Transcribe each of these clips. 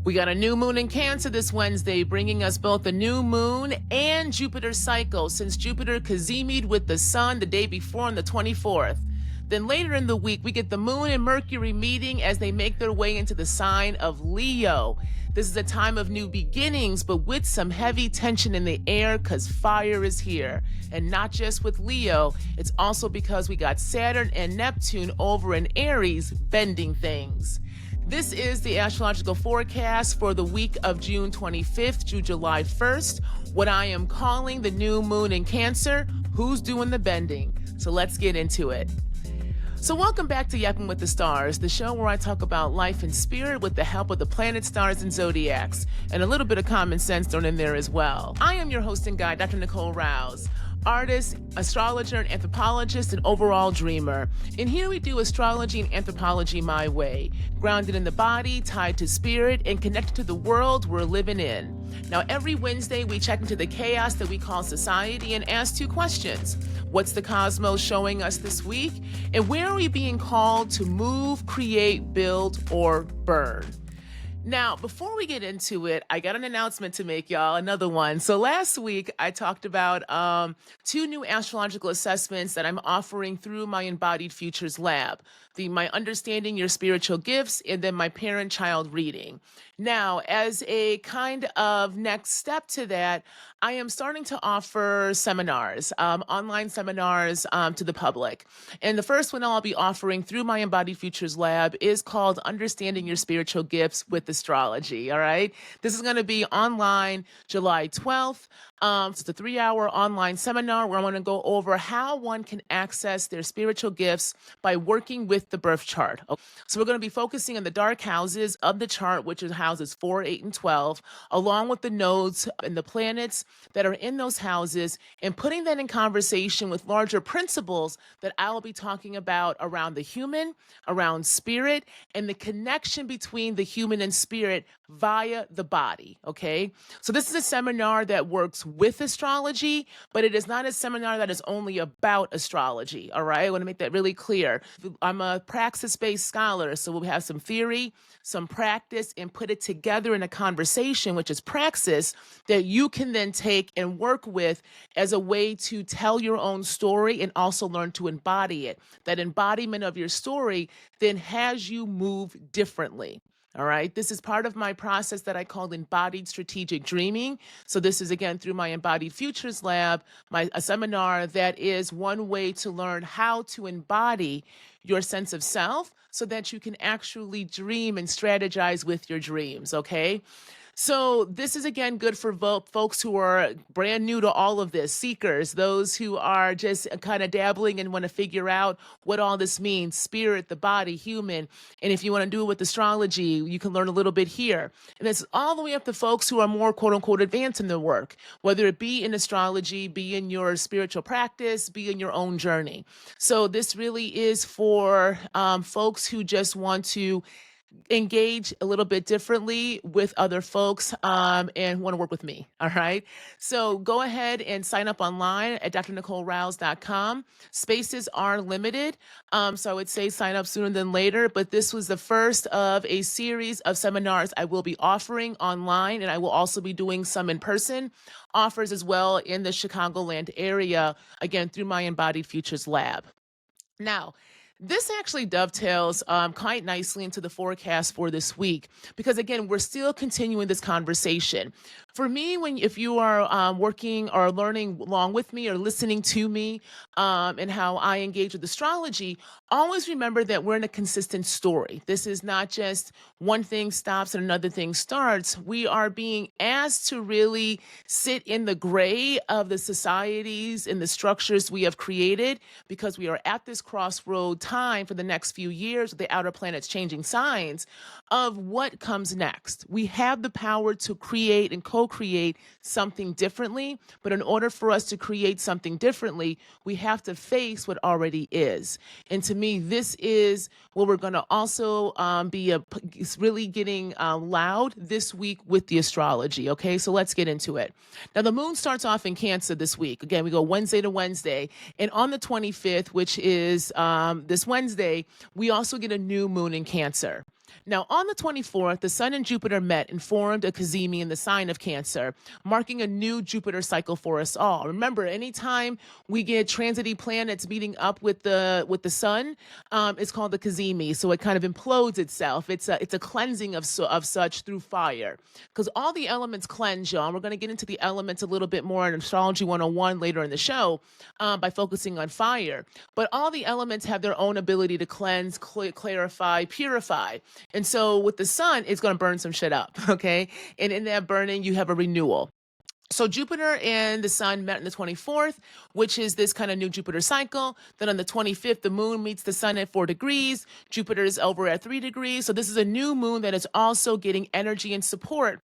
We got a new moon in Cancer this Wednesday, bringing us both the new moon and Jupiter cycle, since Jupiter kazemied with the sun the day before on the 24th. Then later in the week, we get the moon and Mercury meeting as they make their way into the sign of Leo. This is a time of new beginnings, but with some heavy tension in the air because fire is here. And not just with Leo, it's also because we got Saturn and Neptune over in Aries bending things. This is the astrological forecast for the week of June 25th through July 1st, what I am calling the new moon in Cancer. Who's doing the bending? So let's get into it. So welcome back to Yappin with the Stars, the show where I talk about life and spirit with the help of the planets, stars, and zodiacs, and a little bit of common sense thrown in there as well. I am your host and guide, Dr. Nicole Rouse, artist, astrologer, and anthropologist, and overall dreamer. And here we do astrology and anthropology my way, grounded in the body, tied to spirit, and connected to the world we're living in. Now, every Wednesday, we check into the chaos that we call society and ask two questions. What's the cosmos showing us this week? And where are we being called to move, create, build, or burn? Now, before we get into it, I got an announcement to make, y'all, another one. So last week, I talked about two new astrological assessments that I'm offering through my Embodied Futures Lab, my Understanding Your Spiritual Gifts, and then my Parent-Child Reading. Now, as a kind of next step to that, I am starting to offer seminars, online seminars to the public. And the first one I'll be offering through my Embodied Futures Lab is called Understanding Your Spiritual Gifts with Astrology, all right? This is going to be online July 12th. So it's a 3-hour online seminar where I want to go over how one can access their spiritual gifts by working with the birth chart. So we're going to be focusing on the dark houses of the chart, which is houses 4, 8, and 12, along with the nodes and the planets that are in those houses, and putting that in conversation with larger principles that I will be talking about around the human, around spirit, and the connection between the human and spirit via the body, okay? So this is a seminar that works with astrology, but it is not a seminar that is only about astrology, all right? I want to make that really clear. I'm a praxis-based scholar, so we'll have some theory, some practice, and put it together in a conversation, which is praxis, that you can then take and work with as a way to tell your own story and also learn to embody it. That embodiment of your story then has you move differently. All right. This is part of my process that I call embodied strategic dreaming. So this is, again, through my Embodied Futures Lab, a seminar that is one way to learn how to embody your sense of self so that you can actually dream and strategize with your dreams. Okay. So this is, again, good for folks who are brand new to all of this, seekers, those who are just kind of dabbling and want to figure out what all this means, spirit, the body, human. And if you want to do it with astrology, you can learn a little bit here. And it's all the way up to folks who are more, quote unquote, advanced in their work, whether it be in astrology, be in your spiritual practice, be in your own journey. So this really is for folks who just want to engage a little bit differently with other folks and want to work with me. All right. So go ahead and sign up online at drnicolerouse.com. Spaces are limited. So I would say sign up sooner than later. But this was the first of a series of seminars I will be offering online. And I will also be doing some in-person offers as well in the Chicagoland area, again, through my Embodied Futures Lab. Now, this actually dovetails quite nicely into the forecast for this week because, again, we're still continuing this conversation. For me, if you are working or learning along with me or listening to me and how I engage with astrology, always remember that we're in a consistent story. This is not just one thing stops and another thing starts. We are being asked to really sit in the gray of the societies and the structures we have created because we are at this crossroad time for the next few years with the outer planets changing signs of what comes next. We have the power to create and co-create something differently, but in order for us to create something differently, we have to face what already is. And to me, this is what we're going to also be really getting loud this week with the astrology. Okay, so let's get into it. Now, the moon starts off in Cancer this week. Again, we go Wednesday to Wednesday. And on the 25th, which is this Wednesday, we also get a new moon in Cancer. Now, on the 24th, the Sun and Jupiter met and formed a cazimi in the sign of Cancer, marking a new Jupiter cycle for us all. Remember, anytime we get transiting planets meeting up with the Sun, it's called the cazimi. So it kind of implodes itself. It's a cleansing of such through fire, because all the elements cleanse, y'all. And we're going to get into the elements a little bit more in Astrology 101 later in the show, by focusing on fire. But all the elements have their own ability to cleanse, clarify, purify. And so with the Sun, it's going to burn some shit up, okay? And in that burning, you have a renewal. So Jupiter and the Sun met on the 24th, which is this kind of new Jupiter cycle. Then on the 25th, the Moon meets the Sun at 4 degrees. Jupiter is over at 3 degrees. So this is a new moon that is also getting energy and support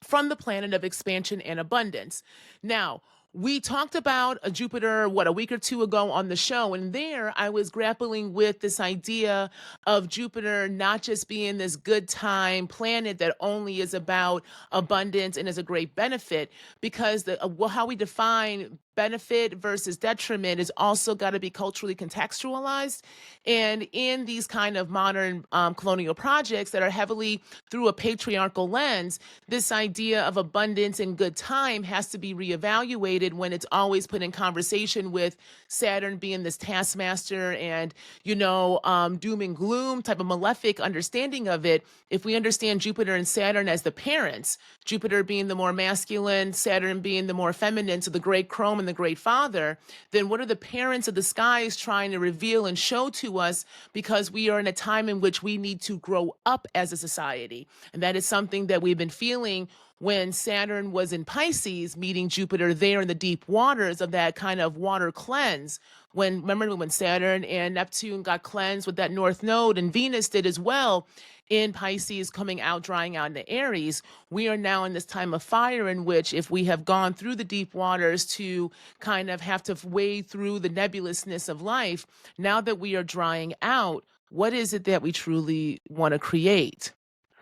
from the planet of expansion and abundance. Now, we talked about a Jupiter, a week or two ago on the show, and there I was grappling with this idea of Jupiter not just being this good time planet that only is about abundance and is a great benefit, because how we define benefit versus detriment is also got to be culturally contextualized. And in these kind of modern colonial projects that are heavily through a patriarchal lens, this idea of abundance and good time has to be reevaluated when it's always put in conversation with Saturn being this taskmaster and, doom and gloom type of malefic understanding of it. If we understand Jupiter and Saturn as the parents, Jupiter being the more masculine, Saturn being the more feminine, so the great chrome and the great father, then what are the parents of the skies trying to reveal and show to us? Because we are in a time in which we need to grow up as a society. And that is something that we've been feeling when Saturn was in Pisces, meeting Jupiter there in the deep waters of that kind of water cleanse. Remember when Saturn and Neptune got cleansed with that North Node, and Venus did as well in Pisces, coming out, drying out into Aries. We are now in this time of fire in which, if we have gone through the deep waters to kind of have to wade through the nebulousness of life, now that we are drying out, what is it that we truly want to create,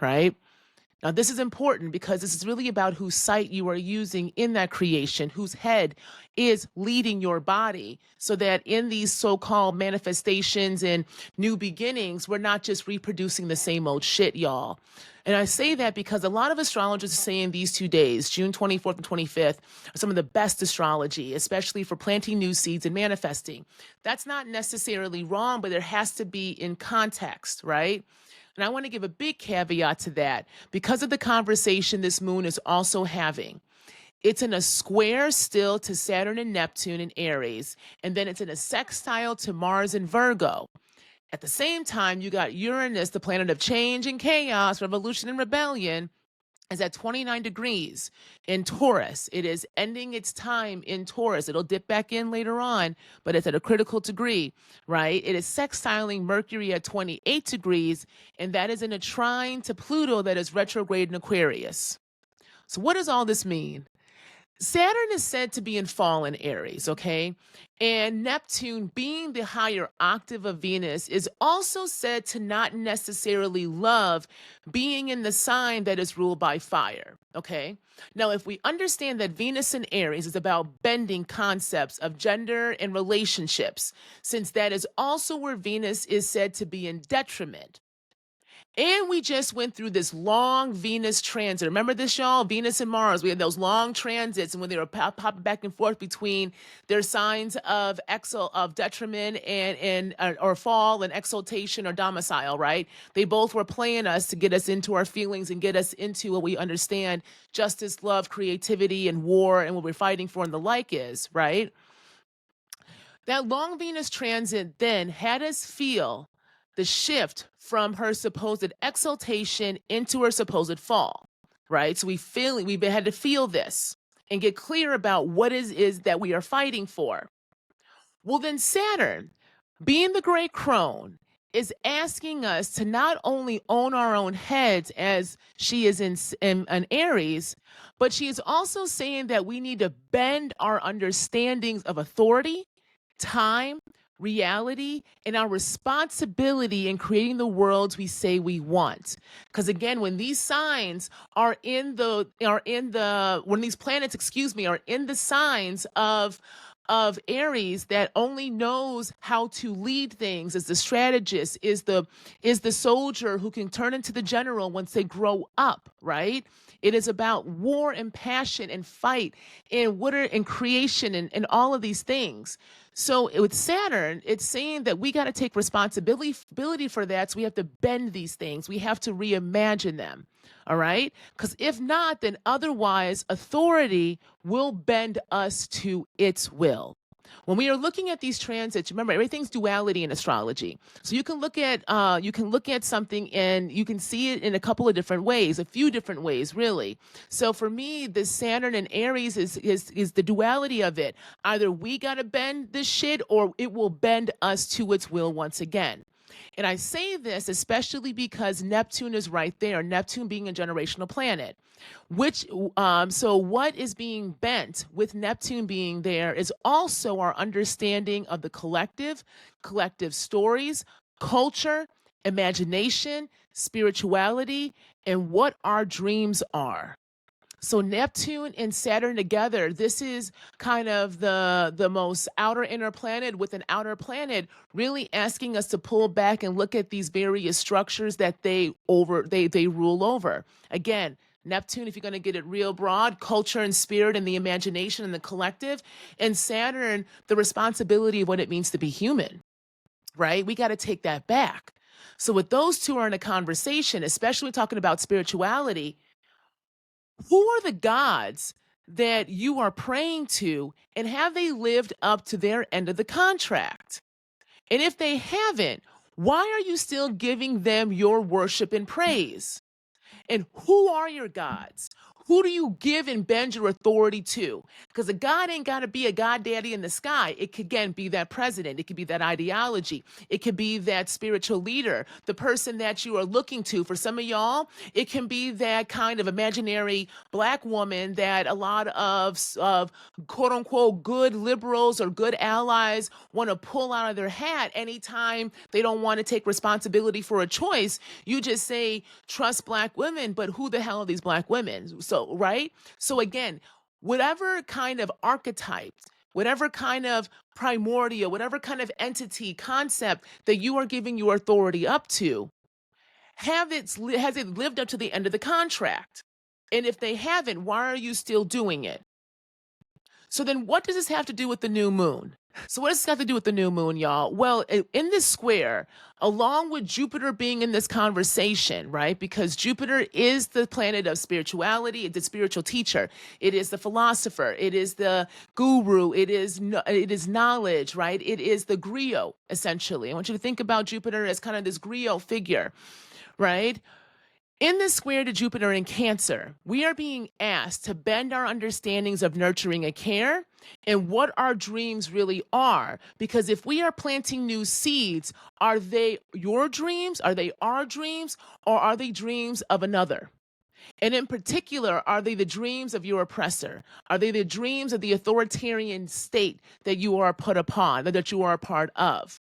right? Now, this is important because this is really about whose sight you are using in that creation, whose head is leading your body, so that in these so-called manifestations and new beginnings, we're not just reproducing the same old shit, y'all. And I say that because a lot of astrologers are saying these 2 days, June 24th and 25th, are some of the best astrology, especially for planting new seeds and manifesting. That's not necessarily wrong, but there has to be in context, right? And I want to give a big caveat to that because of the conversation this moon is also having. It's in a square still to Saturn and Neptune in Aries, and then it's in a sextile to Mars in Virgo. At the same time, you got Uranus, the planet of change and chaos, revolution and rebellion, is at 29 degrees in Taurus. It is ending its time in Taurus. It'll dip back in later on, but it's at a critical degree, right? It is sextiling Mercury at 28 degrees, and that is in a trine to Pluto that is retrograde in Aquarius. So what does all this mean? Saturn is said to be in fallen Aries, okay? And Neptune, being the higher octave of Venus, is also said to not necessarily love being in the sign that is ruled by fire, okay? Now, if we understand that Venus in Aries is about bending concepts of gender and relationships, since that is also where Venus is said to be in detriment. And we just went through this long Venus transit. Remember this, y'all? Venus and Mars. We had those long transits, and when they were popping back and forth between their signs of detriment or fall, and exaltation or domicile, right? They both were playing us to get us into our feelings and get us into what we understand justice, love, creativity, and war, and what we're fighting for and the like is, right? That long Venus transit then had us feel the shift from her supposed exaltation into her supposed fall, right? So we had to feel this and get clear about what is that we are fighting for. Well, then Saturn, being the great crone, is asking us to not only own our own heads as she is in Aries, but she is also saying that we need to bend our understandings of authority, time, reality, and our responsibility in creating the worlds we say we want. Because again, when these signs when these planets, are in the signs of of Aries that only knows how to lead things, is the strategist, is the soldier who can turn into the general once they grow up, right? It is about war and passion and fight and and creation and all of these things. So with Saturn, it's saying that we got to take responsibility for that. So we have to bend these things. We have to reimagine them. All right. Because if not, then otherwise authority will bend us to its will. When we are looking at these transits, remember everything's duality in astrology. So you can look at something and you can see it in a couple of different ways, a few different ways, really. So for me, the Saturn and Aries is the duality of it. Either we gotta bend this shit or it will bend us to its will once again. And I say this especially because Neptune is right there, Neptune being a generational planet. So what is being bent with Neptune being there is also our understanding of the collective stories, culture, imagination, spirituality, and what our dreams are. So Neptune and Saturn together, this is kind of the most outer inner planet with an outer planet, really asking us to pull back and look at these various structures that they rule over. Again, Neptune, if you're going to get it real broad, culture and spirit and the imagination and the collective, and Saturn, the responsibility of what it means to be human, right? We got to take that back. So with those two are in a conversation, especially talking about spirituality, who are the gods that you are praying to, and have they lived up to their end of the contract? And if they haven't, why are you still giving them your worship and praise? And who are your gods? Who do you give and bend your authority to? Because a God ain't got to be a God daddy in the sky. It could, again, be that president. It could be that ideology. It could be that spiritual leader, the person that you are looking to. For some of y'all, it can be that kind of imaginary black woman that a lot of quote unquote good liberals or good allies want to pull out of their hat anytime they don't want to take responsibility for a choice. You just say, trust black women, but who the hell are these black women? So, right? So again, whatever kind of archetype, whatever kind of primordial, whatever kind of entity, concept that you are giving your authority up to, has it lived up to the end of the contract? And if they haven't, why are you still doing it? So then what does this have to do with the new moon? So what does this have to do with the new moon, y'all? Well, in this square, along with Jupiter being in this conversation, right? Because Jupiter is the planet of spirituality, it's the spiritual teacher, it is the philosopher, it is the guru, it is knowledge, right? It is the griot, essentially. I want you to think about Jupiter as kind of this griot figure, right? In this square to Jupiter in Cancer, we are being asked to bend our understandings of nurturing and care and what our dreams really are. Because if we are planting new seeds, are they your dreams? Are they our dreams? Or are they dreams of another? And in particular, are they the dreams of your oppressor? Are they the dreams of the authoritarian state that you are put upon, that you are a part of?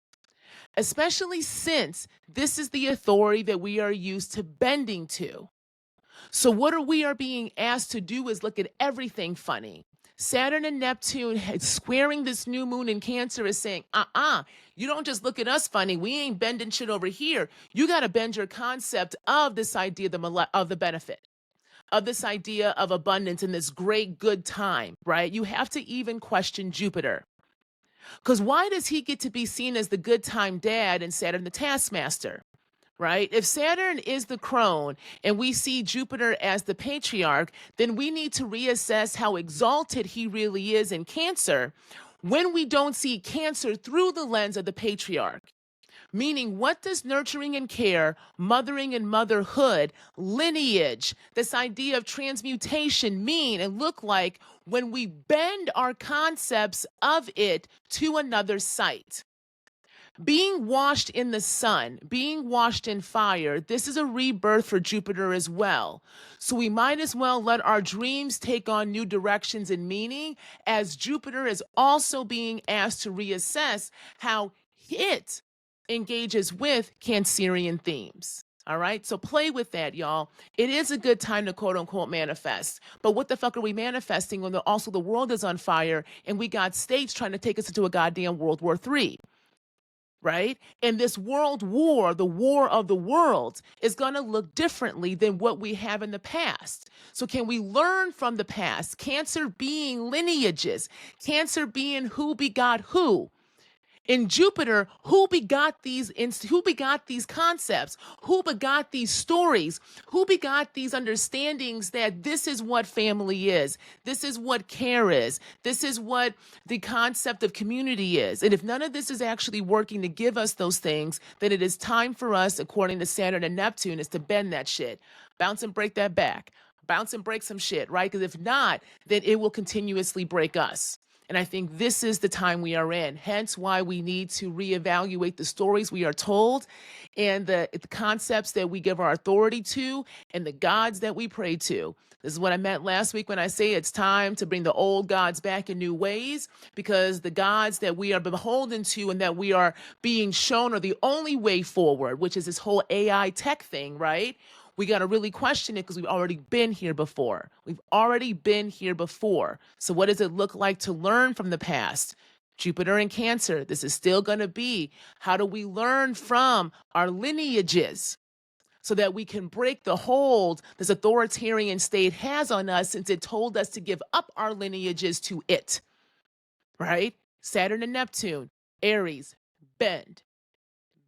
Especially since this is the authority that we are used to bending to. So what we are being asked to do is look at everything funny. Saturn and Neptune squaring this new moon in Cancer is saying, you don't just look at us funny. We ain't bending shit over here. You got to bend your concept of this idea of the benefit, of this idea of abundance and this great good time, right? You have to even question Jupiter. Because why does he get to be seen as the good time dad and Saturn the taskmaster, right? If Saturn is the crone and we see Jupiter as the patriarch, then we need to reassess how exalted he really is in Cancer when we don't see Cancer through the lens of the patriarch. Meaning, what does nurturing and care, mothering and motherhood, lineage, this idea of transmutation mean and look like when we bend our concepts of it to another site? Being washed in the sun, being washed in fire, this is a rebirth for Jupiter as well. So we might as well let our dreams take on new directions and meaning, as Jupiter is also being asked to reassess how it engages with Cancerian themes. All right. So play with that, y'all. It is a good time to quote unquote manifest. But what the fuck are we manifesting when also the world is on fire and we got states trying to take us into a goddamn World War III? Right? And this world war, the war of the worlds, is going to look differently than what we have in the past. So, can we learn from the past? Cancer being lineages, Cancer being who begot who. In Jupiter, who begot these concepts? Who begot these stories? Who begot these understandings that this is what family is? This is what care is. This is what the concept of community is. And if none of this is actually working to give us those things, then it is time for us, according to Saturn and Neptune, is to bend that shit. Bounce and break that back. Bounce and break some shit, right? Because if not, then it will continuously break us. And I think this is the time we are in, hence why we need to reevaluate the stories we are told and the concepts that we give our authority to and the gods that we pray to. This is what I meant last week when I say it's time to bring the old gods back in new ways, because the gods that we are beholden to and that we are being shown are the only way forward, which is this whole AI tech thing, right? We got to really question it because we've already been here before. We've already been here before. So what does it look like to learn from the past? Jupiter and Cancer, this is still going to be, how do we learn from our lineages so that we can break the hold this authoritarian state has on us, since it told us to give up our lineages to it, right? Saturn and Neptune, Aries, bend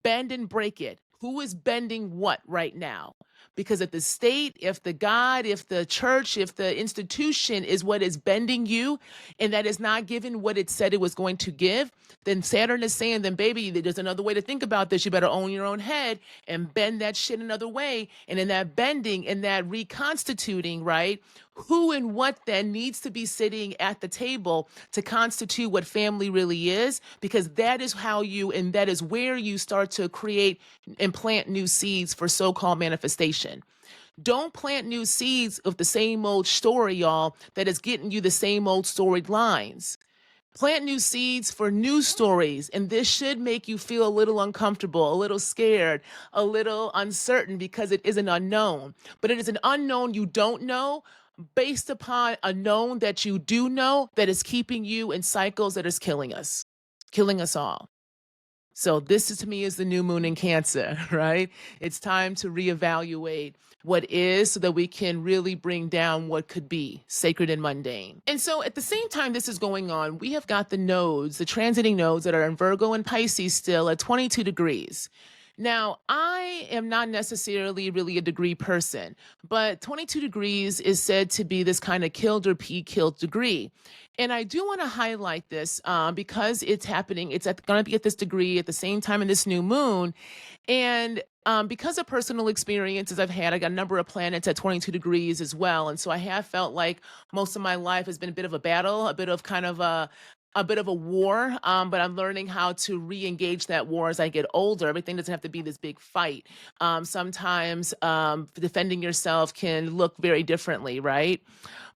and break it. Who is bending what right now? Because if the state, if the God, if the church, if the institution is what is bending you, and that is not given what it said it was going to give, then Saturn is saying, then baby, there's another way to think about this. You better own your own head and bend that shit another way. And in that bending, in that reconstituting, right? Who and what then needs to be sitting at the table to constitute what family really is, because that is how you, and that is where you start to create and plant new seeds for so-called manifestation. Don't plant new seeds of the same old story, y'all, that is getting you the same old storied lines. Plant new seeds for new stories, and this should make you feel a little uncomfortable, a little scared, a little uncertain, because it is an unknown. But it is an unknown you don't know, based upon a known that you do know, that is keeping you in cycles that is killing us all. So this is, to me, is the new moon in Cancer, right? It's time to reevaluate what is so that we can really bring down what could be sacred and mundane. And so at the same time this is going on, we have got the nodes, the transiting nodes that are in Virgo and Pisces still at 22 degrees. Now, I am not necessarily really a degree person, but 22 degrees is said to be this kind of killed or killed degree. And I do want to highlight this because it's happening. It's going to be at this degree at the same time in this new moon. And because of personal experiences I've had, I got a number of planets at 22 degrees as well. And so I have felt like most of my life has been a bit of a battle, a bit of a war, but I'm learning how to re-engage that war as I get older. Everything doesn't have to be this big fight. Sometimes defending yourself can look very differently, right?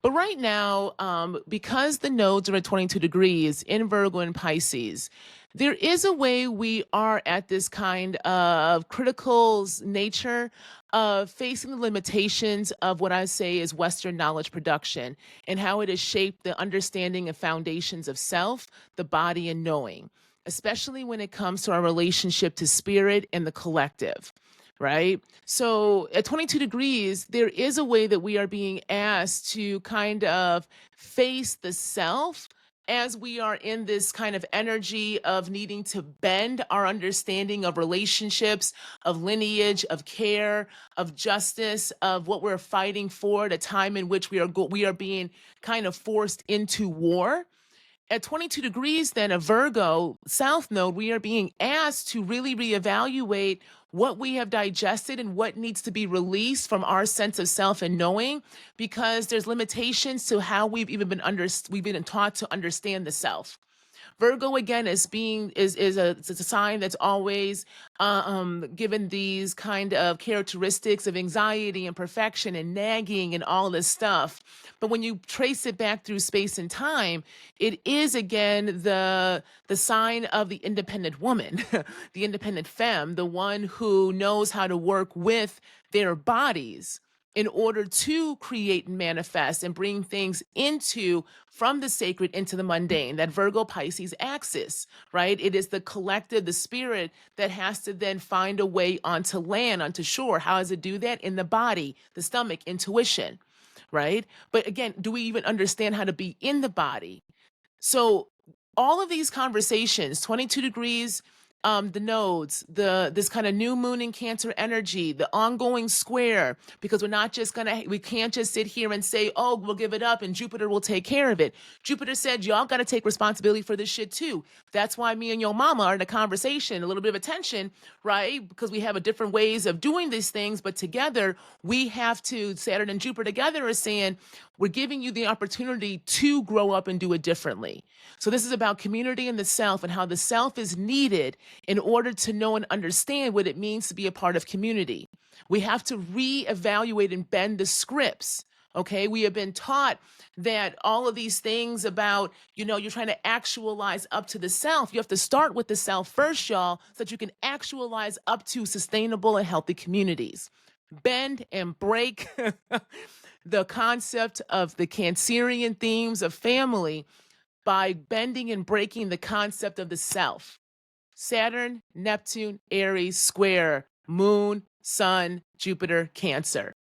But right now, because the nodes are at 22 degrees in Virgo and Pisces, there is a way we are at this kind of critical nature of facing the limitations of what I say is Western knowledge production and how it has shaped the understanding and foundations of self, the body, and knowing, especially when it comes to our relationship to spirit and the collective. Right? So at 22 degrees, there is a way that we are being asked to kind of face the self as we are in this kind of energy of needing to bend our understanding of relationships, of lineage, of care, of justice, of what we're fighting for at a time in which we are being kind of forced into war. At 22 degrees, then, a Virgo South Node, we are being asked to really reevaluate what we have digested and what needs to be released from our sense of self and knowing, because there's limitations to how we've been taught to understand the self. Virgo again is being is a it's a sign that's always given these kind of characteristics of anxiety and perfection and nagging and all this stuff. But when you trace it back through space and time, it is again the sign of the independent woman, the independent femme, the one who knows how to work with their bodies in order to create and manifest and bring things into from the sacred into the mundane, that Virgo Pisces axis, right? It is the collective, the spirit that has to then find a way onto land, onto shore. How does it do that? In the body, the stomach, intuition, right? But again, do we even understand how to be in the body? So all of these conversations, 22 degrees, the nodes, this kind of new moon in Cancer energy, the ongoing square, because we can't just sit here and say, oh, we'll give it up and Jupiter will take care of it. Jupiter said, y'all got to take responsibility for this shit too. That's why me and your mama are in a conversation, a little bit of a tension, right? Because we have a different ways of doing these things, but together we have to, Saturn and Jupiter together are saying, we're giving you the opportunity to grow up and do it differently. So this is about community and the self and how the self is needed in order to know and understand what it means to be a part of community. We have to reevaluate and bend the scripts. Okay, we have been taught that all of these things about, you're trying to actualize up to the self. You have to start with the self first, y'all, so that you can actualize up to sustainable and healthy communities. Bend and break the concept of the Cancerian themes of family by bending and breaking the concept of the self. Saturn, Neptune, Aries, square, moon, sun, Jupiter, Cancer.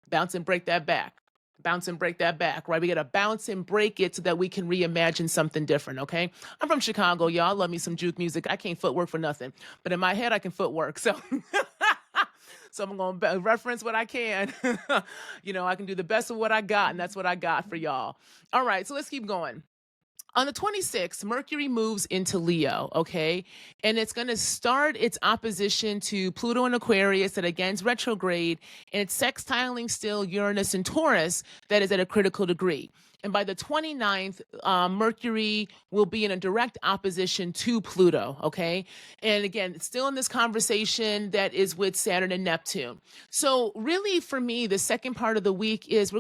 Bounce and break that back. Bounce and break that back, right? We got to bounce and break it so that we can reimagine something different, okay? I'm from Chicago, y'all. Love me some juke music. I can't footwork for nothing. But in my head, I can footwork. So so I'm going to reference what I can. I can do the best of what I got, and that's what I got for y'all. All right, so let's keep going. On the 26th, Mercury moves into Leo, okay? And it's going to start its opposition to Pluto in Aquarius that against retrograde, and it's sextiling still Uranus and Taurus that is at a critical degree. And by the 29th, Mercury will be in a direct opposition to Pluto, okay? And again, it's still in this conversation that is with Saturn and Neptune. So really for me, the second part of the week is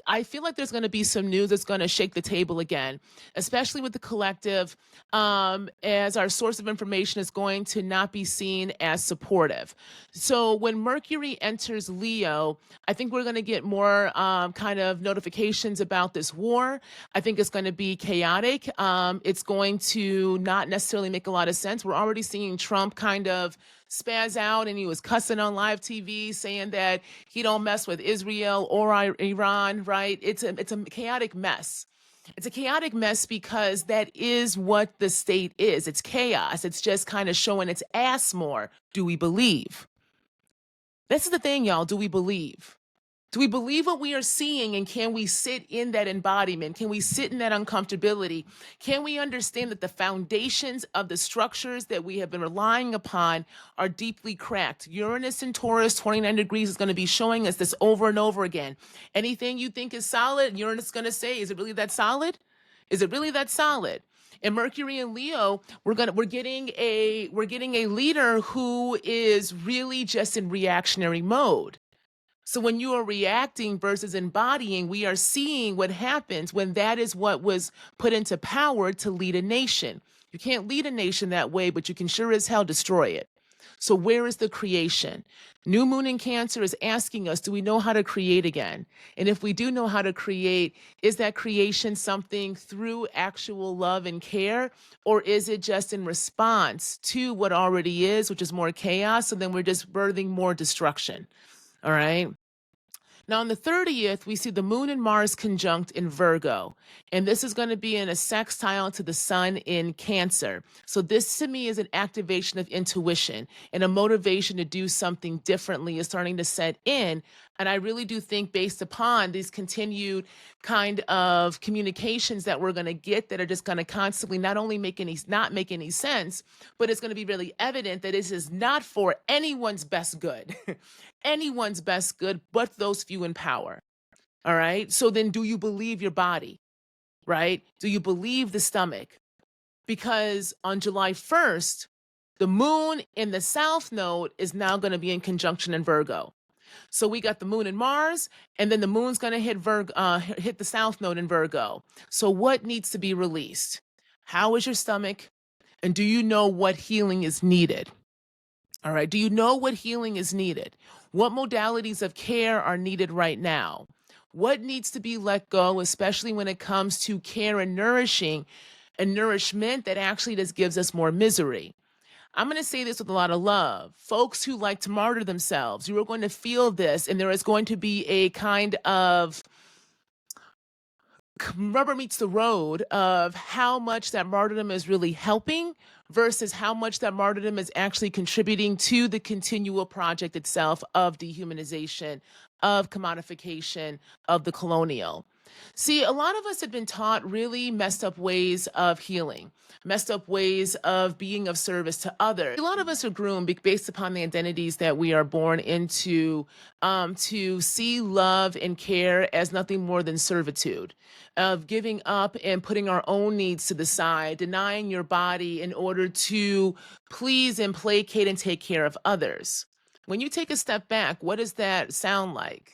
I feel like there's going to be some news that's going to shake the table again, especially with the collective, as our source of information is going to not be seen as supportive. So when Mercury enters Leo, I think we're going to get more kind of notifications about this war. I think it's going to be chaotic. It's going to not necessarily make a lot of sense. We're already seeing Trump kind of spaz out, and he was cussing on live TV saying that he don't mess with Israel or Iran, right? It's a chaotic mess. It's a chaotic mess because that is what the state is. It's chaos. It's just kind of showing its ass more. Do we believe? This is the thing, y'all. Do we believe? Do we believe what we are seeing, and can we sit in that embodiment? Can we sit in that uncomfortability? Can we understand that the foundations of the structures that we have been relying upon are deeply cracked? Uranus and Taurus, 29 degrees, is going to be showing us this over and over again. Anything you think is solid, Uranus is going to say, is it really that solid? Is it really that solid? And Mercury and Leo, we're getting a leader who is really just in reactionary mode. So when you are reacting versus embodying, we are seeing what happens when that is what was put into power to lead a nation. You can't lead a nation that way, but you can sure as hell destroy it. So where is the creation? New moon in Cancer is asking us, do we know how to create again? And if we do know how to create, is that creation something through actual love and care? Or is it just in response to what already is, which is more chaos? So then we're just birthing more destruction. All right. Now, on the 30th, we see the moon and Mars conjunct in Virgo, and this is going to be in a sextile to the sun in Cancer. So this to me is an activation of intuition, and a motivation to do something differently is starting to set in. And I really do think, based upon these continued kind of communications that we're going to get, that are just going to constantly not only not make any sense, but it's going to be really evident that this is not for anyone's best good. Anyone's best good, but those few in power. All right. So then, do you believe your body? Right? Do you believe the stomach? because on July 1st, the moon in the south node is now going to be in conjunction in Virgo. So we got the moon in Mars, and then the moon's going to hit the south node in Virgo. So what needs to be released? How is your stomach? And do you know what healing is needed? All right. Do you know what healing is needed? What modalities of care are needed right now? What needs to be let go, especially when it comes to care and nourishing and nourishment that actually just gives us more misery? I'm going to say this with a lot of love. Folks who like to martyr themselves, you are going to feel this, and there is going to be a kind of rubber meets the road of how much that martyrdom is really helping versus how much that martyrdom is actually contributing to the continual project itself of dehumanization, of commodification, of the colonial. See, a lot of us have been taught really messed up ways of healing, messed up ways of being of service to others. A lot of us are groomed based upon the identities that we are born into, to see love and care as nothing more than servitude, of giving up and putting our own needs to the side, denying your body in order to please and placate and take care of others. When you take a step back, what does that sound like?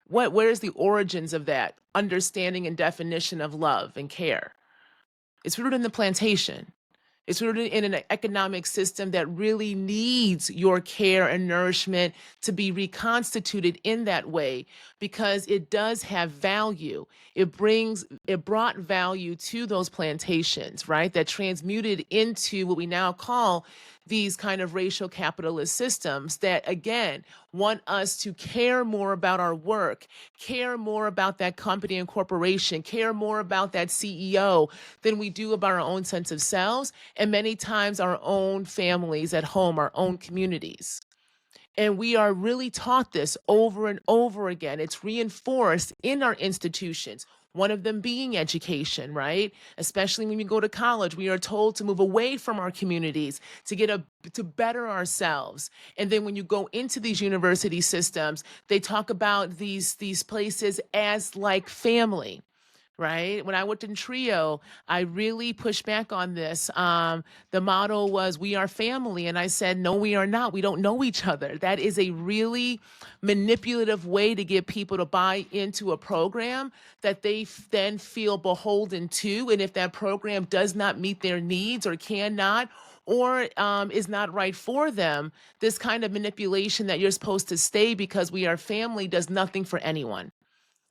Where's the origins of that understanding and definition of love and care? It's rooted in the plantation. It's rooted in an economic system that really needs your care and nourishment to be reconstituted in that way, because it does have value. It brought value to those plantations, right? That transmuted into what we now call these kind of racial capitalist systems that, again, want us to care more about our work, care more about that company and corporation, care more about that CEO than we do about our own sense of selves, and many times our own families at home, our own communities. And we are really taught this over and over again. It's reinforced in our institutions. One of them being education, right? Especially when we go to college, we are told to move away from our communities to better ourselves. And then when you go into these university systems, they talk about these places as like family. Right? When I worked in Trio, I really pushed back on this. The motto was, "We are family." And I said, "No, we are not. We don't know each other." That is a really manipulative way to get people to buy into a program that they then feel beholden to. And if that program does not meet their needs or cannot, or is not right for them, this kind of manipulation that you're supposed to stay because we are family does nothing for anyone.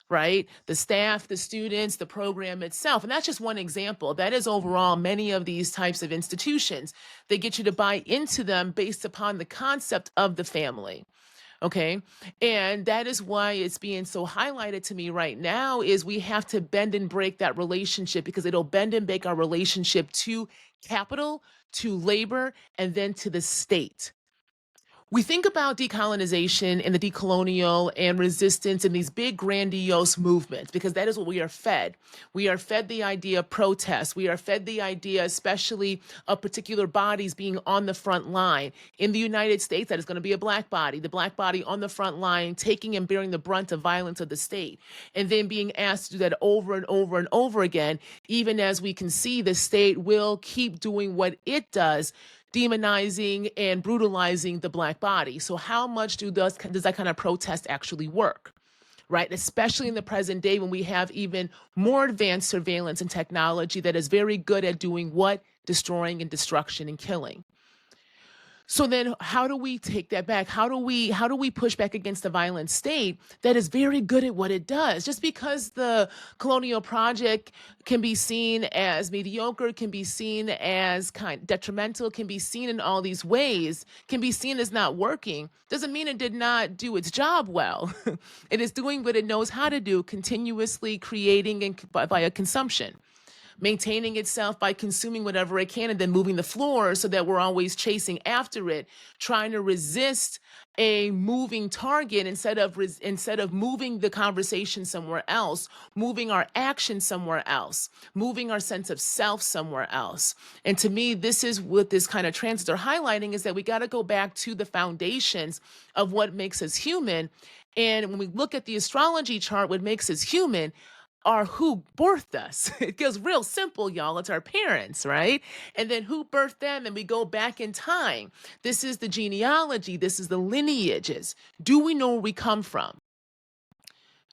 Right? The staff, the students, the program itself. And that's just one example. That is overall many of these types of institutions. They get you to buy into them based upon the concept of the family. Okay. And that is why it's being so highlighted to me right now is we have to bend and break that relationship, because it'll bend and break our relationship to capital, to labor, and then to the state. We think about decolonization and the decolonial and resistance and these big grandiose movements because that is what we are fed. We are fed the idea of protest. We are fed the idea, especially of particular bodies being on the front line. In the United States, that is going to be a black body, the black body on the front line, taking and bearing the brunt of violence of the state, and then being asked to do that over and over and over again, even as we can see the state will keep doing what it does, demonizing and brutalizing the black body. So how much does that kind of protest actually work? Right? Especially in the present day when we have even more advanced surveillance and technology that is very good at doing what? Destroying and destruction and killing. So then how do we take that back? How do we push back against the violent state that is very good at what it does? Just because the colonial project can be seen as mediocre, can be seen as detrimental, can be seen in all these ways, can be seen as not working, doesn't mean it did not do its job well. It is doing what it knows how to do, continuously creating and via consumption, maintaining itself by consuming whatever it can and then moving the floor so that we're always chasing after it, trying to resist a moving target instead of moving the conversation somewhere else, moving our action somewhere else, moving our sense of self somewhere else. And to me, this is what this kind of transits are highlighting, is that we got to go back to the foundations of what makes us human. And when we look at the astrology chart, what makes us human, are who birthed us. It goes real simple, y'all. It's our parents, right? And then who birthed them, and we go back in time. This is the genealogy. This is the lineages. Do we know where we come from?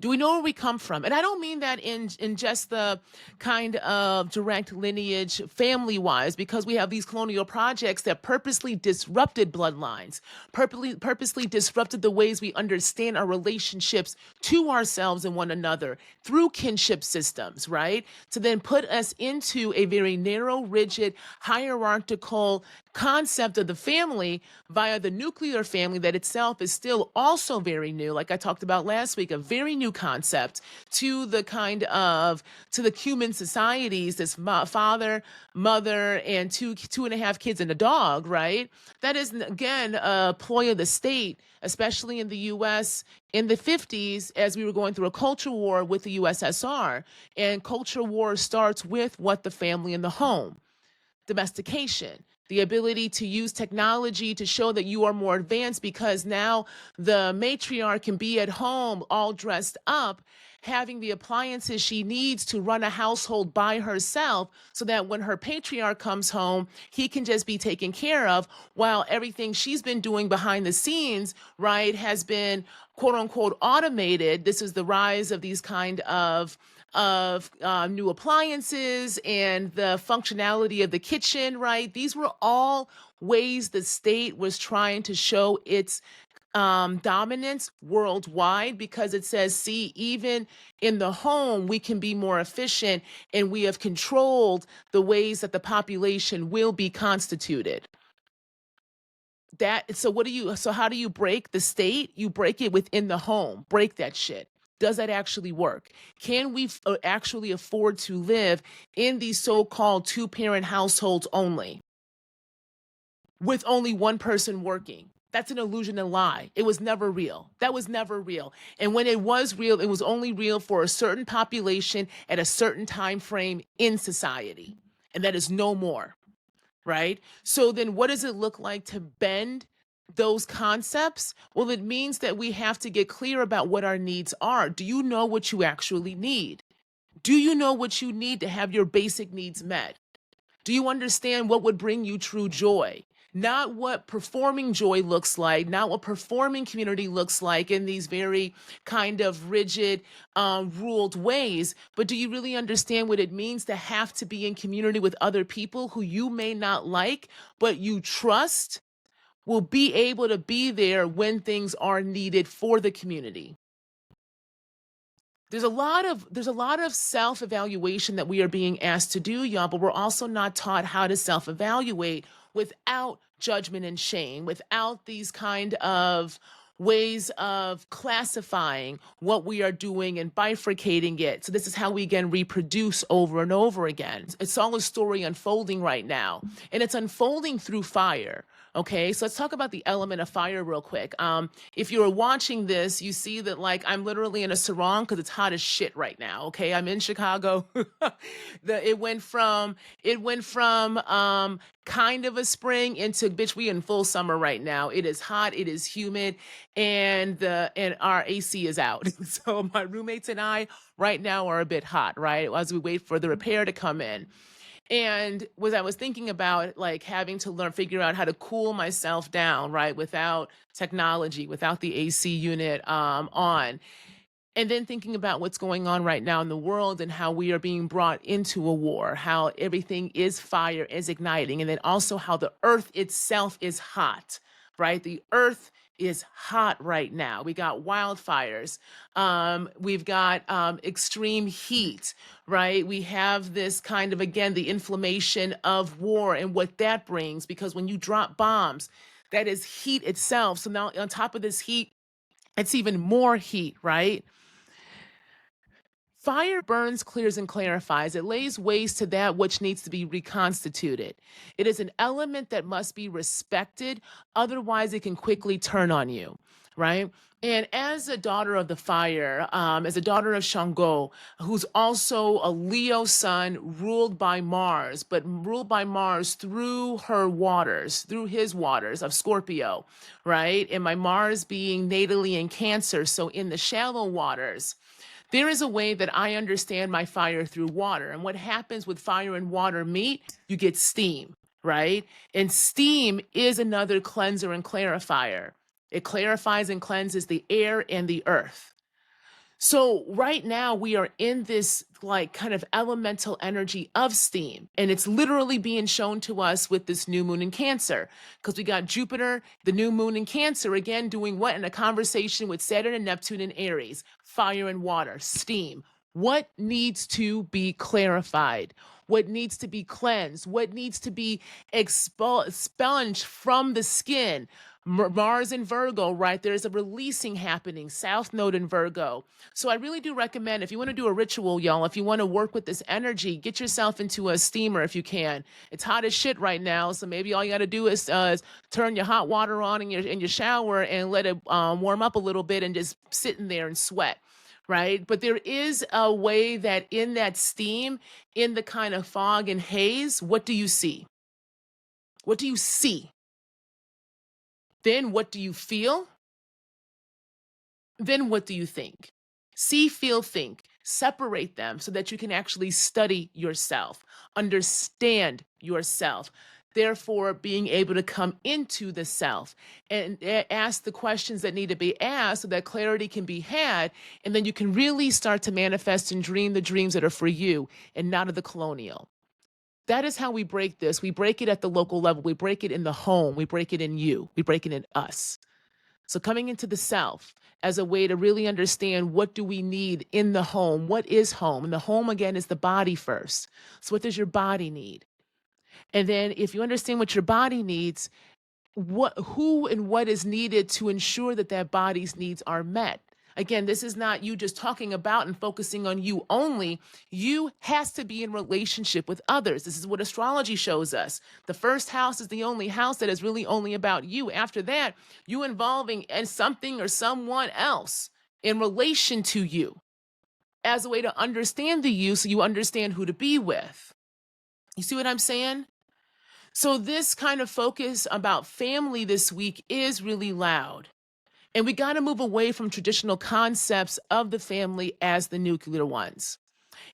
Do we know where we come from? And I don't mean that in just the kind of direct lineage family wise, because we have these colonial projects that purposely disrupted bloodlines, purposely disrupted the ways we understand our relationships to ourselves and one another through kinship systems, right? To then put us into a very narrow, rigid, hierarchical concept of the family via the nuclear family that itself is still also very new, like I talked about last week, a very new concept to the kind of to the human societies, this father, mother, and two and a half kids and a dog, right? That is again a ploy of the state, especially in the US in the 50s, as we were going through a culture war with the USSR. And culture war starts with what? The family and the home. Domestication, the ability to use technology to show that you are more advanced, because now the matriarch can be at home all dressed up, having the appliances she needs to run a household by herself, so that when her patriarch comes home, he can just be taken care of, while everything she's been doing behind the scenes, right, has been quote unquote automated. This is the rise of these kind of new appliances and the functionality of the kitchen, right? These were all ways the state was trying to show its dominance worldwide, because it says, see, even in the home, we can be more efficient, and we have controlled the ways that the population will be constituted. So how do you break the state? You break it within the home. Break that shit. Does that actually work? Can we actually afford to live in these so-called two-parent households only, with only one person working? That's an illusion and lie. It was never real. That was never real. And when it was real, it was only real for a certain population at a certain time frame in society. And that is no more. Right? So then what does it look like to bend those concepts? Well, it means that we have to get clear about what our needs are. Do you know what you actually need? Do you know what you need to have your basic needs met? Do you understand what would bring you true joy? Not what performing joy looks like, not what performing community looks like in these very kind of rigid, ruled ways, but do you really understand what it means to have to be in community with other people who you may not like, but you trust will be able to be there when things are needed for the community? There's a lot of self-evaluation that we are being asked to do, y'all, but we're also not taught how to self-evaluate without judgment and shame, without these kind of ways of classifying what we are doing and bifurcating it. So this is how we again reproduce over and over again. It's all a story unfolding right now, and it's unfolding through fire. Okay, so let's talk about the element of fire real quick. If you're watching this, you see that like I'm literally in a sarong because it's hot as shit right now. Okay, I'm in Chicago. It went from kind of a spring into bitch. We in full summer right now. It is hot. It is humid, and our AC is out. So my roommates and I right now are a bit hot, right? As we wait for the repair to come in. And I was thinking about like having to figure out how to cool myself down, right? Without technology, without the AC unit on. And then thinking about what's going on right now in the world and how we are being brought into a war, how everything is fire, is igniting, and then also how the earth itself is hot, right? The earth is hot right now. We got wildfires. We've got extreme heat, right? We have this kind of, again, the inflammation of war and what that brings, because when you drop bombs, that is heat itself. So now on top of this heat, it's even more heat, right? Fire burns, clears, and clarifies. It lays waste to that which needs to be reconstituted. It is an element that must be respected, otherwise, it can quickly turn on you, right? And as a daughter of the fire, as a daughter of Shango, who's also a Leo sun ruled by Mars, but ruled by Mars through her waters, through his waters of Scorpio, right? And my Mars being natally in Cancer, so in the shallow waters. There is a way that I understand my fire through water. And what happens with fire and water meet, you get steam, right? And steam is another cleanser and clarifier. It clarifies and cleanses the air and the earth. So right now we are in this like kind of elemental energy of steam, and it's literally being shown to us with this new moon in Cancer, because we got Jupiter, the new moon in Cancer, again doing what in a conversation with Saturn and Neptune in Aries, fire and water, steam. What needs to be clarified? What needs to be cleansed? What needs to be expunged from the skin? Mars in Virgo, right? There's a releasing happening, South Node in Virgo. So I really do recommend, if you want to do a ritual, y'all, if you want to work with this energy, get yourself into a steamer if you can. It's hot as shit right now, so maybe all you got to do is turn your hot water on in your shower and let it warm up a little bit and just sit in there and sweat. Right. But there is a way that in that steam, in the kind of fog and haze, what do you see? What do you see? Then what do you feel? Then what do you think? See, feel, think. Separate them so that you can actually study yourself, understand yourself. Therefore, being able to come into the self and ask the questions that need to be asked so that clarity can be had. And then you can really start to manifest and dream the dreams that are for you and not of the colonial. That is how we break this. We break it at the local level. We break it in the home. We break it in you. We break it in us. So coming into the self as a way to really understand, what do we need in the home? What is home? And the home, again, is the body first. So what does your body need? And then if you understand what your body needs, who and what is needed to ensure that that body's needs are met. Again, this is not you just talking about and focusing on you only. You has to be in relationship with others. This is what astrology shows us. The first house is the only house that is really only about you. After that, you involving in something or someone else in relation to you as a way to understand the you, so you understand who to be with. You see what I'm saying? So this kind of focus about family this week is really loud. And we got to move away from traditional concepts of the family as the nuclear ones.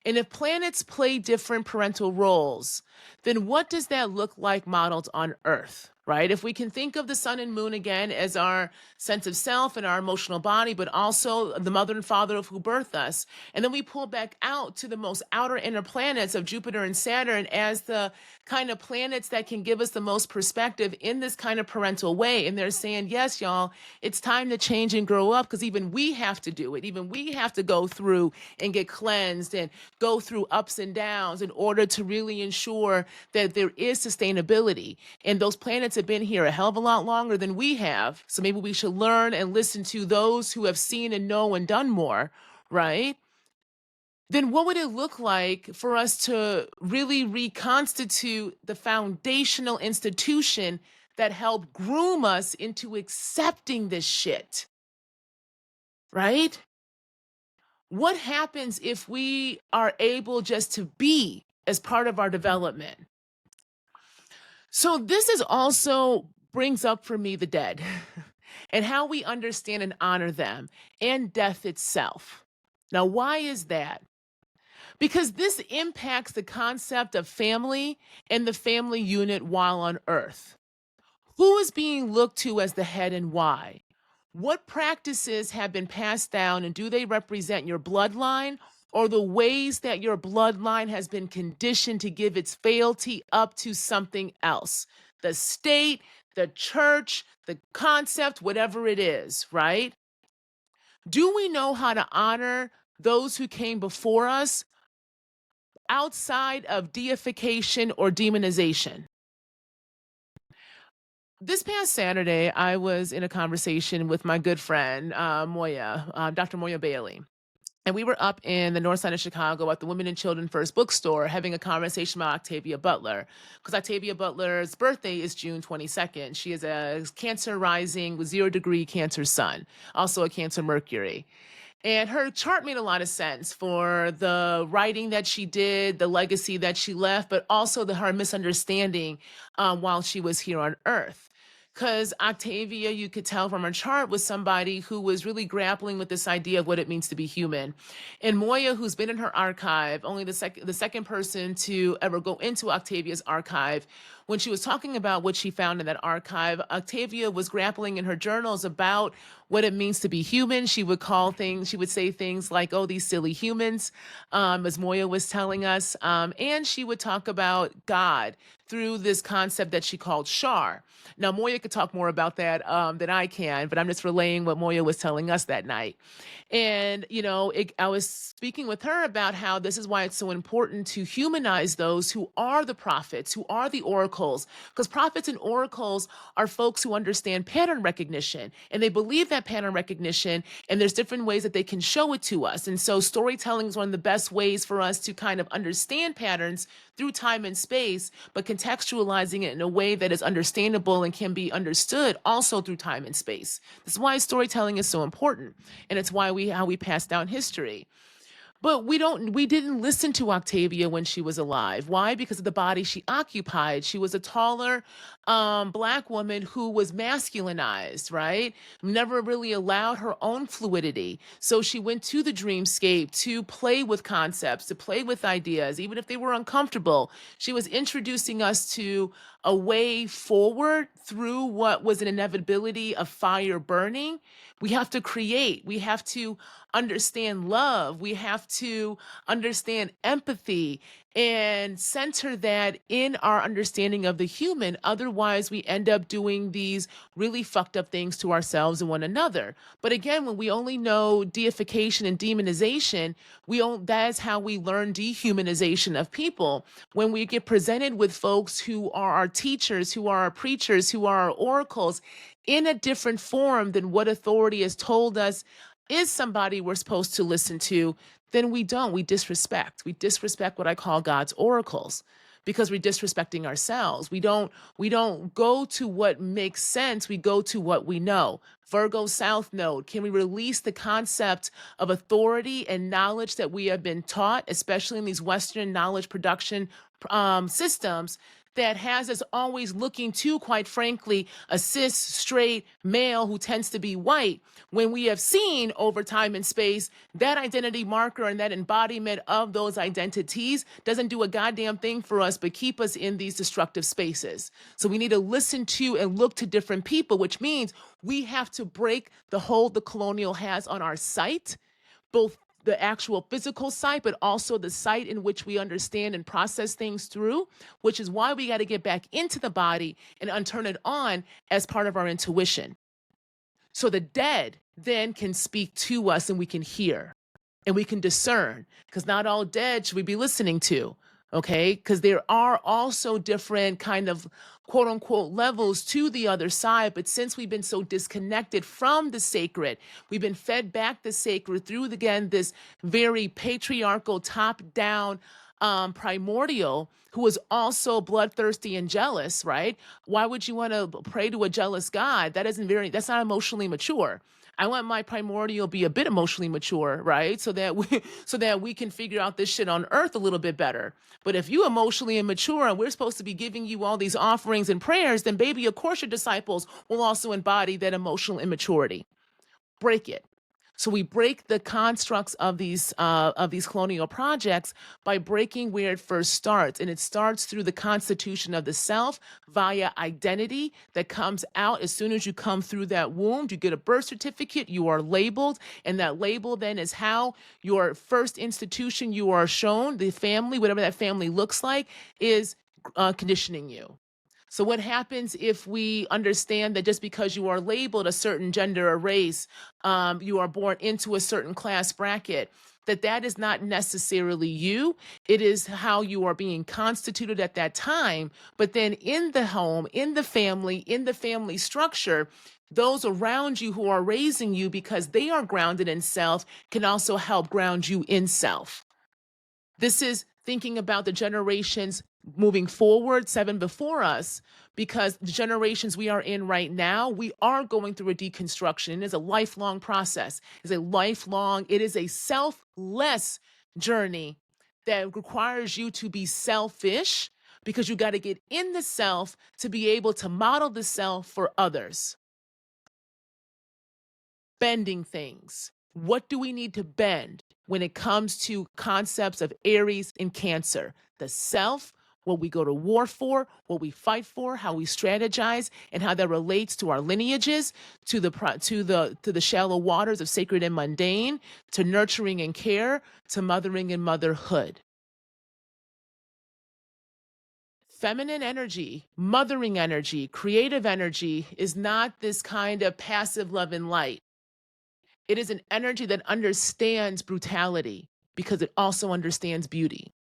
And if planets play different parental roles, then what does that look like modeled on Earth, right? If we can think of the sun and moon again as our sense of self and our emotional body, but also the mother and father of who birthed us, and then we pull back out to the most outer inner planets of Jupiter and Saturn as the kind of planets that can give us the most perspective in this kind of parental way. And they're saying, yes, y'all, it's time to change and grow up, because even we have to do it. Even we have to go through and get cleansed and go through ups and downs in order to really ensure that there is sustainability. And those planets have been here a hell of a lot longer than we have. So maybe we should learn and listen to those who have seen and know and done more, right? Then what would it look like for us to really reconstitute the foundational institution that helped groom us into accepting this shit, right? What happens if we are able just to be as part of our development? So this is also brings up for me the dead and how we understand and honor them, and death itself. Now, why is that? Because this impacts the concept of family and the family unit while on Earth. Who is being looked to as the head and why? What practices have been passed down, and do they represent your bloodline or the ways that your bloodline has been conditioned to give its fealty up to something else? The state, the church, the concept, whatever it is, right? Do we know how to honor those who came before us outside of deification or demonization? This past Saturday, I was in a conversation with my good friend, Dr. Moya Bailey. And we were up in the north side of Chicago at the Women and Children First bookstore having a conversation about Octavia Butler. Because Octavia Butler's birthday is June 22nd. She is a Cancer rising with 0-degree Cancer sun, also a Cancer Mercury. And her chart made a lot of sense for the writing that she did, the legacy that she left, but also her misunderstanding while she was here on Earth. Because Octavia, you could tell from her chart, was somebody who was really grappling with this idea of what it means to be human. And Moya, who's been in her archive, only the second person to ever go into Octavia's archive, when she was talking about what she found in that archive, Octavia was grappling in her journals about what it means to be human. She would say things like, oh, these silly humans, as Moya was telling us. And she would talk about God through this concept that she called Shar. Now, Moya could talk more about that than I can, but I'm just relaying what Moya was telling us that night. And, I was speaking with her about how this is why it's so important to humanize those who are the prophets, who are the oracles, because prophets and oracles are folks who understand pattern recognition, and they believe that pattern recognition, and there's different ways that they can show it to us. And so storytelling is one of the best ways for us to kind of understand patterns through time and space, but contextualizing it in a way that is understandable and can be understood also through time and space. This is why storytelling is so important, and it's why how we pass down history. But we didn't listen to Octavia when she was alive. Why? Because of the body she occupied. She was a taller Black woman who was masculinized, right? Never really allowed her own fluidity. So she went to the dreamscape to play with concepts, to play with ideas, even if they were uncomfortable. She was introducing us to a way forward through what was an inevitability of fire burning. We have to create. We have to understand love. We have to understand empathy and center that in our understanding of the human. Otherwise, we end up doing these really fucked up things to ourselves and one another. But again, when we only know deification and demonization, that's how we learn dehumanization of people. When we get presented with folks who are our teachers, who are our preachers, who are our oracles, in a different form than what authority has told us is somebody we're supposed to listen to, then we don't. We disrespect. We disrespect what I call God's oracles, because we're disrespecting ourselves. We don't go to what makes sense. We go to what we know. Virgo South Node, can we release the concept of authority and knowledge that we have been taught, especially in these Western knowledge production systems, that has us always looking to, quite frankly, a cis, straight male who tends to be white, when we have seen over time and space that identity marker and that embodiment of those identities doesn't do a goddamn thing for us but keep us in these destructive spaces. So we need to listen to and look to different people, which means we have to break the hold the colonial has on our sight, both the actual physical site, but also the site in which we understand and process things through, which is why we got to get back into the body and turn it on as part of our intuition. So the dead then can speak to us and we can hear and we can discern, because not all dead should we be listening to. Okay, because there are also different kind of quote unquote levels to the other side. But since we've been so disconnected from the sacred, we've been fed back the sacred through, again, this very patriarchal, top down primordial who is also bloodthirsty and jealous, right? Why would you want to pray to a jealous God? That's not emotionally mature. I want my primordial be a bit emotionally mature, right? So that we can figure out this shit on earth a little bit better. But if you emotionally immature and we're supposed to be giving you all these offerings and prayers, then baby, of course your disciples will also embody that emotional immaturity. Break it. So we break the constructs of these colonial projects by breaking where it first starts. And it starts through the constitution of the self via identity that comes out as soon as you come through that womb. You get a birth certificate, you are labeled, and that label then is how your first institution you are shown, the family, whatever that family looks like, is conditioning you. So what happens if we understand that just because you are labeled a certain gender or race, you are born into a certain class bracket, that is not necessarily you. It is how you are being constituted at that time. But then in the home, in the family structure, those around you who are raising you, because they are grounded in self, can also help ground you in self. This is thinking about the generations moving forward, 7 before us, because the generations we are in right now, we are going through a deconstruction. It is a lifelong process. It is a selfless journey that requires you to be selfish, because you got to get in the self to be able to model the self for others. Bending things. What do we need to bend when it comes to concepts of Aries and Cancer? The self, what we go to war for, what we fight for, how we strategize, and how that relates to our lineages, to the shallow waters of sacred and mundane, to nurturing and care, to mothering and motherhood. Feminine energy, mothering energy, creative energy is not this kind of passive love and light. It is an energy that understands brutality because it also understands beauty.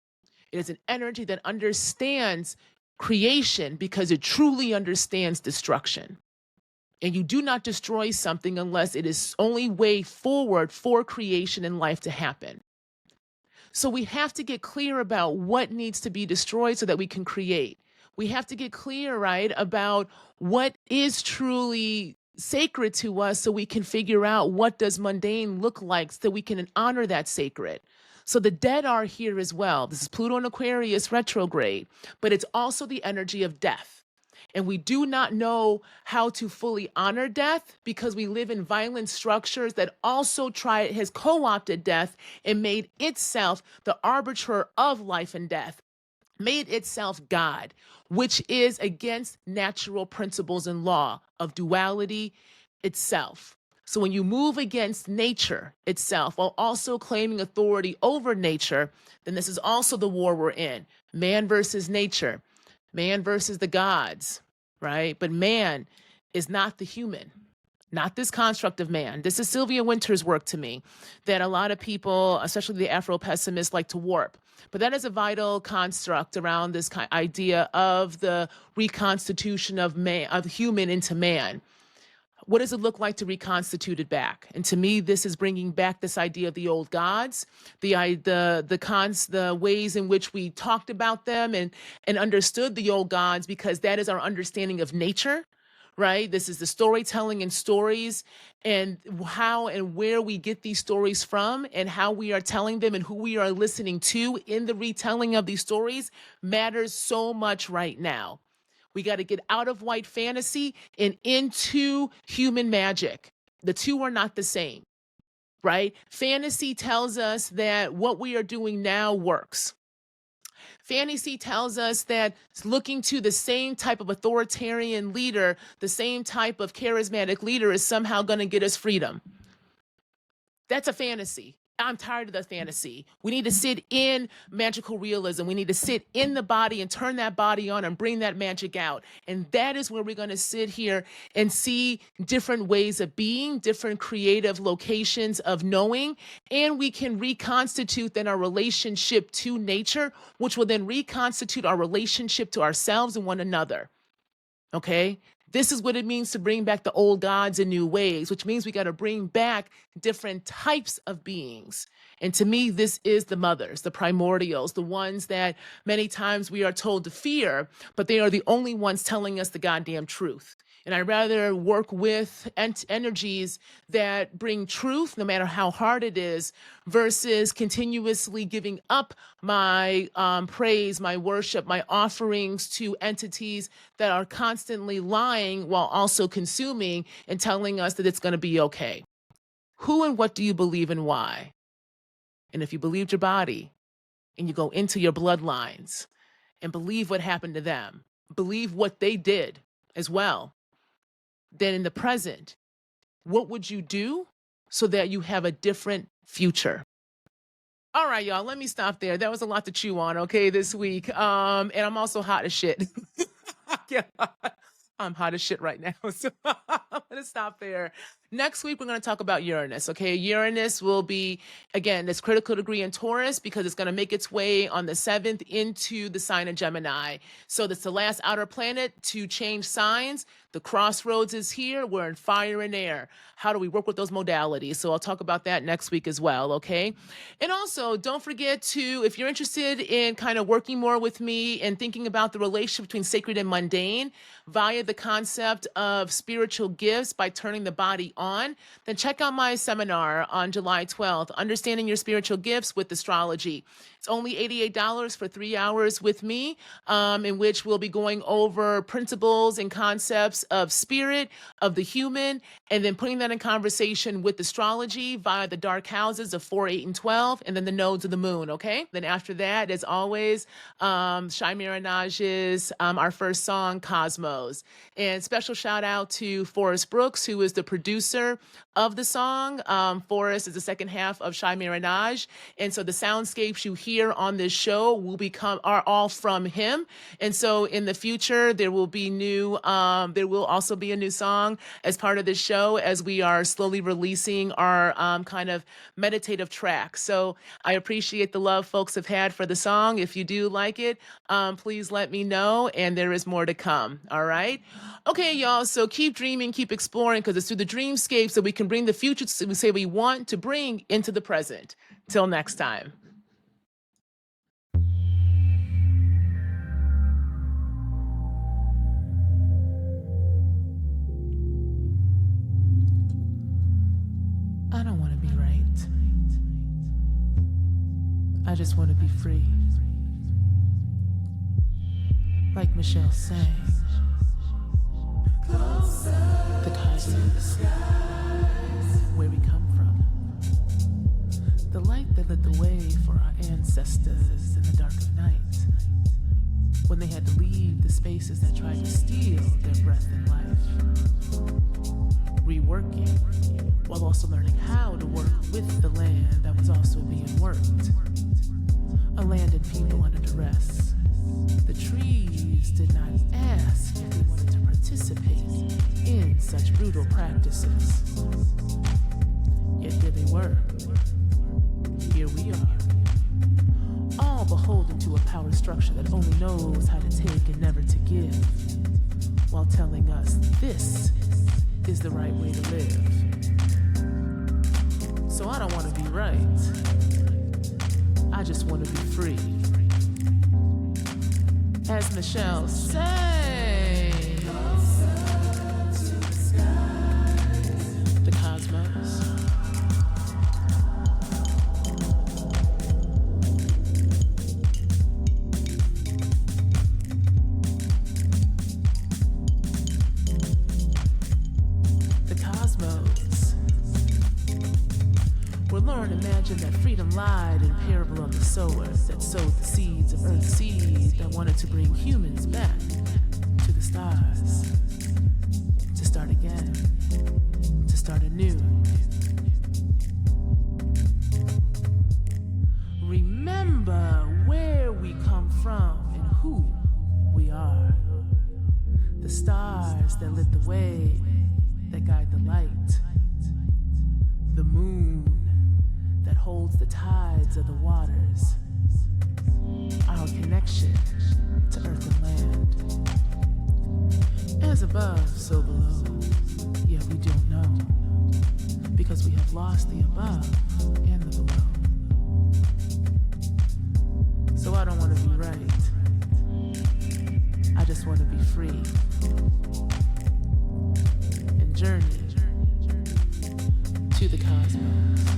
It is an energy that understands creation because it truly understands destruction. And you do not destroy something unless it is only way forward for creation and life to happen. So we have to get clear about what needs to be destroyed so that we can create. We have to get clear, right, about what is truly sacred to us so we can figure out what does mundane look like so we can honor that sacred. So the dead are here as well. This is Pluto in Aquarius retrograde, but it's also the energy of death. And we do not know how to fully honor death because we live in violent structures that also has co-opted death and made itself the arbiter of life and death, made itself God, which is against natural principles and law of duality itself. So when you move against nature itself while also claiming authority over nature, then this is also the war we're in. Man versus nature, man versus the gods, right? But man is not the human, not this construct of man. This is Sylvia Wynter's work to me that a lot of people, especially the Afro-pessimists, like to warp. But that is a vital construct around this idea of the reconstitution of man, of human into man. What does it look like to reconstitute it back? And to me, this is bringing back this idea of the old gods, the ways in which we talked about them and understood the old gods, because that is our understanding of nature, right? This is the storytelling and stories and how and where we get these stories from and how we are telling them and who we are listening to in the retelling of these stories matters so much right now. We got to get out of white fantasy and into human magic. The two are not the same, right? Fantasy tells us that what we are doing now works. Fantasy tells us that looking to the same type of authoritarian leader, the same type of charismatic leader is somehow going to get us freedom. That's a fantasy. I'm tired of the fantasy. We need to sit in magical realism. We need to sit in the body and turn that body on and bring that magic out. And that is where we're going to sit here and see different ways of being, different creative locations of knowing, and we can reconstitute then our relationship to nature, which will then reconstitute our relationship to ourselves and one another. Okay? This is what it means to bring back the old gods in new ways, which means we got to bring back different types of beings. And to me, this is the mothers, the primordials, the ones that many times we are told to fear, but they are the only ones telling us the goddamn truth. And I'd rather work with energies that bring truth, no matter how hard it is, versus continuously giving up my praise, my worship, my offerings to entities that are constantly lying while also consuming and telling us that it's going to be okay. Who and what do you believe and why? And if you believed your body and you go into your bloodlines and believe what happened to them, believe what they did as well, then in the present, what would you do so that you have a different future? All right, y'all, let me stop there. That was a lot to chew on, okay, this week. And I'm also hot as shit. Yeah, I'm hot as shit right now. So I'm going to stop there. Next week, we're going to talk about Uranus, okay? Uranus will be, again, this critical degree in Taurus because it's going to make its way on the 7th into the sign of Gemini. So that's the last outer planet to change signs. The crossroads is here. We're in fire and air. How do we work with those modalities? So I'll talk about that next week as well, okay? And also, don't forget to, if you're interested in kind of working more with me and thinking about the relationship between sacred and mundane via the concept of spiritual gifts by turning the body on, then check out my seminar on July 12th, Understanding Your Spiritual Gifts with Astrology. It's only $88 for 3 hours with me, in which we'll be going over principles and concepts of spirit, of the human, and then putting that in conversation with astrology via the dark houses of 4, 8, and 12, and then the nodes of the moon, okay? Then after that, as always, Shai Miranage's our first song, Cosmos. And special shout out to Forrest Brooks, who is the producer of the song. Forrest is the second half of Shai Miranage. And so the soundscapes you hear on this show are all from him. And so in the future, there will also be a new song as part of this show as we are slowly releasing our kind of meditative track. So I appreciate the love folks have had for the song. If you do like it, please let me know, and there is more to come. All right. Okay, y'all. So keep dreaming, keep exploring, because it's through the dreamscapes that we can bring the future we say we want to bring into the present. Till next time. I don't want to be right. I just want to be free. Like Michelle sang. The cosmos, where we come from. The light that lit the way for our ancestors in the dark of night, when they had to leave the spaces that tried to steal their breath and life. Reworking, while also learning how to work with the land that was also being worked. A land and people under duress. The trees did not ask if they wanted to participate in such brutal practices. Yet here they were. Here we are. All beholden to a power structure that only knows how to take and never to give, while telling us this is the right way to live. So I don't want to be right. I just want to be free. As Michelle sang, the cosmos. The cosmos. We'll learn to imagine that freedom lied in parable of the sower that sowed the seeds of earth's seed that wanted to bring humans back to the stars, to start again, to start anew. Remember where we come from and who we are. The stars that lit the way, that guide the light. The moon that holds the tides of the waters. Our connection to earth and land. As above, so below. Yet we don't know, because we have lost the above and the below. So I don't want to be right. I just want to be free. And journey to the cosmos.